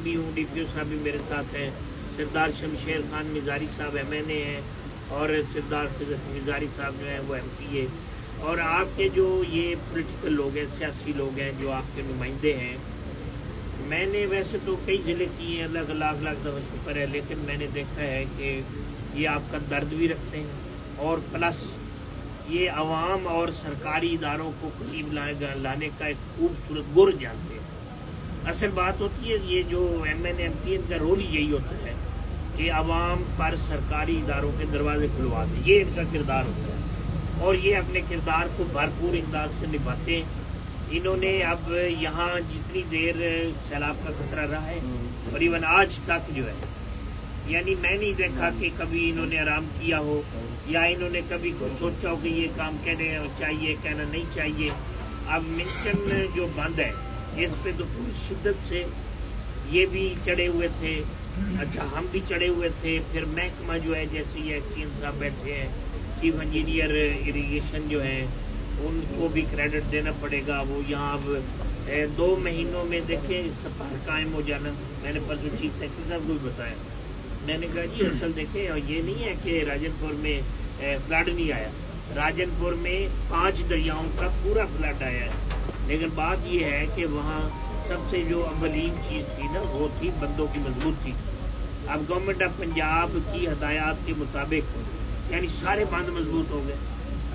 بھی ہوں, DPO صاحب بھی میرے ساتھ ہیں, سردار شمشیر خان مزاری صاحب MNA ہیں, اور سردار مزاری صاحب جو ہیں وہ MP ہے, اور آپ کے جو یہ پولیٹیکل لوگ ہیں, سیاسی لوگ ہیں, جو آپ کے نمائندے ہیں. میں نے ویسے تو کئی ضلع کیے ہیں, لاکھ دفعہ شکر ہے, لیکن میں نے دیکھا ہے کہ یہ آپ کا درد بھی رکھتے ہیں, اور پلس یہ عوام اور سرکاری اداروں کو قریب لانے کا ایک خوبصورت گر جانتے ہیں. اصل بات ہوتی ہے یہ جو MNA MP ان کا رول ہی یہی ہوتا ہے کہ عوام پر سرکاری اداروں کے دروازے کھلوا دیں, یہ ان کا کردار ہوتا ہے, اور یہ اپنے کردار کو بھرپور انداز سے نبھاتے ہیں. انہوں نے اب یہاں جتنی دیر سیلاب کا خطرہ رہا ہے اور ایون آج تک جو ہے, یعنی میں نہیں دیکھا کہ کبھی انہوں نے آرام کیا ہو, یا انہوں نے کبھی کچھ سوچا ہو کہ یہ کام کہنے چاہیے کہنا نہیں چاہیے. اب منچن جو بند ہے اس پہ تو پوری شدت سے یہ بھی چڑھے ہوئے تھے, اچھا ہم بھی چڑھے ہوئے تھے. پھر محکمہ جو ہے جیسے یہ چین صاحب بیٹھے ہیں, چیف انجینئر اریگیشن جو ہیں, ان کو بھی کریڈٹ دینا پڑے گا. وہ یہاں اب 2 مہینوں میں دیکھیں سفر قائم ہو جانا. میں نے پرسوں چیف سیکرٹری صاحب کو بھی بتایا, میں نے کہا جی اصل دیکھیں یہ نہیں ہے کہ راجن پور میں فلڈ نہیں آیا, راجن پور میں 5 دریاؤں کا پورا فلڈ آیا ہے, لیکن بات یہ ہے کہ وہاں سب سے جو اولین چیز تھی نا وہ تھی بندوں کی مضبوطی. اب گورنمنٹ آف پنجاب کی ہدایات کے مطابق یعنی سارے بند مضبوط ہو گئے.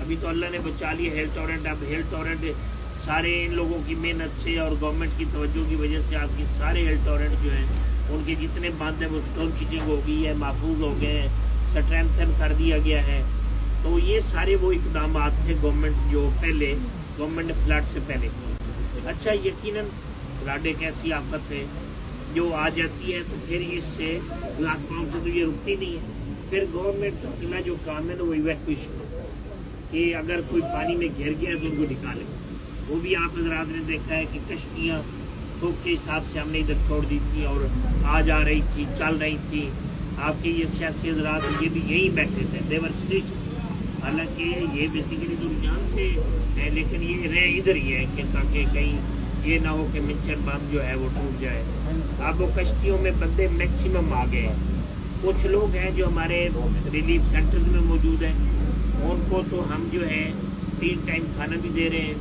ابھی تو اللہ نے بچا لیا ہیل ٹورنٹ. اب ہیل ٹورنٹ سارے ان لوگوں کی محنت سے اور گورنمنٹ کی توجہ کی وجہ سے آپ کی سارے ہیل ٹورنٹ جو ہیں ان کے جتنے بند ہیں وہ اسٹون چیٹنگ ہو گئی ہے, محفوظ ہو گئے ہیں, اسٹرینتھن کر دیا گیا ہے. تو یہ سارے وہ اقدامات تھے گورنمنٹ جو پہلے گورنمنٹ نے فلڈ سے پہلے. اچھا یقیناً فلڈ ایک ایسی آفت ہے جو آ جاتی ہے تو پھر اس سے لاکھ پاؤں سے تو یہ رکتی نہیں ہے. پھر گورنمنٹ کا اگلا جو کام ہے نا وہ ایویکویشن, کہ اگر کوئی پانی میں گھر گیا تو ان کو نکالے. وہ بھی آپ حضرات نے دیکھا ہے کہ کشتیاں تھوک کے حساب سے ہم نے ادھر چھوڑ دی تھی اور آ جا رہی تھی, چل رہی تھی. آپ کے یہ سیاسی حضرات یہ بھی یہیں بیٹھے تھے, دیور اسٹیشن. حالانکہ یہ بیسیکلی تو جان سے ہے, لیکن یہ رہ ادھر ہی ہے کہ تاکہ کہیں یہ نہ ہو کہ منچن بند جو ہے وہ ٹوٹ جائے. اب وہ کشتیوں میں بندے میکسیمم آ گئے ہیں. کچھ لوگ ہیں جو ہمارے ریلیف سینٹرز میں موجود ہیں, ان کو تو ہم جو ہے 3 ٹائم کھانا بھی دے رہے ہیں.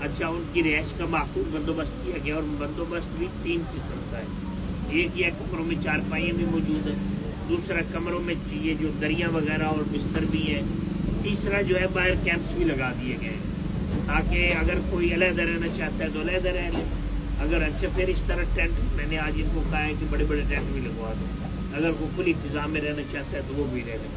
اچھا ان کی رہائش کا معقول بندوبست کیا گیا, اور بندوبست بھی 3 قسم کا ہے. ایک یہ کمروں میں 4 پائیاں بھی موجود ہیں, دوسرا کمروں میں یہ جو دریا وغیرہ اور بستر بھی ہیں, تیسرا جو ہے باہر کیمپس بھی لگا دیے گئے ہیں تاکہ اگر کوئی علیحدہ رہنا چاہتا ہے تو علیحدہ رہ لے. اگر اچھا پھر اس طرح ٹینٹ, میں نے آج ان کو کہا ہے کہ بڑے بڑے ٹینٹ بھی لگوا دو, اگر کوئی کھلی فضا میں رہنا چاہتا ہے تو وہ بھی رہ لے.